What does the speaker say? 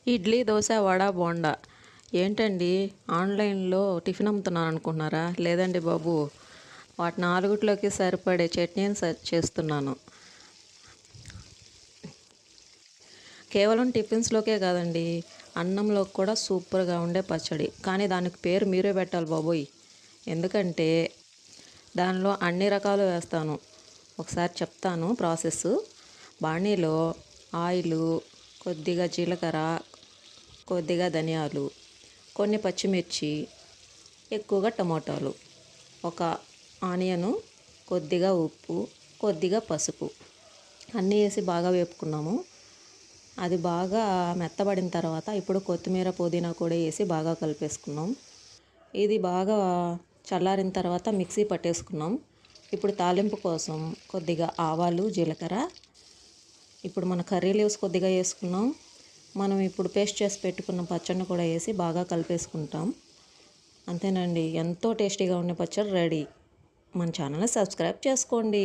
ఇడ్లీ, దోశ, వడ, బోండా. ఏంటండి ఆన్లైన్‌లో టిఫిన్ అమ్ముతున్నాను అనుకుంటున్నారా? లేదండి బాబు. వాటి నాలుగిట్లోకి సరిపడే చట్నీని చేస్తున్నాను. కేవలం టిఫిన్స్‌లోకే కాదండి, అన్నంలోకి కూడా సూపర్‌గా ఉండే పచ్చడి. కానీ దానికి పేరు మీరే పెట్టాలి బాబోయ్! ఎందుకంటే దానిలో అన్ని రకాలు వేస్తాను. ఒకసారి చెప్తాను ప్రాసెస్సు. బాణీలో ఆయిలు, కొద్దిగా జీలకర్ర, కొద్దిగా ధనియాలు, కొన్ని పచ్చిమిర్చి, ఎక్కువగా టమోటాలు, ఒక ఆనియను, కొద్దిగా ఉప్పు, కొద్దిగా పసుపు అన్నీ వేసి బాగా వేపుకున్నాము. అది బాగా మెత్తబడిన తర్వాత ఇప్పుడు కొత్తిమీర, పుదీనా కూడా వేసి బాగా కలిపేసుకున్నాం. ఇది బాగా చల్లారిన తర్వాత మిక్సీ పట్టేసుకున్నాం. ఇప్పుడు తాలింపు కోసం కొద్దిగా ఆవాలు, జీలకర్ర, ఇప్పుడు మన కర్రీ లీవ్స్ కొద్దిగా వేసుకున్నాం. మనం ఇప్పుడు పేస్ట్ చేసి పెట్టుకున్న పచ్చడిని కూడా వేసి బాగా కలిపేసుకుంటాం. అంతేనండి, ఎంతో టేస్టీగా ఉండే పచ్చడి రెడీ. మన ఛానల్ని సబ్స్క్రైబ్ చేసుకోండి.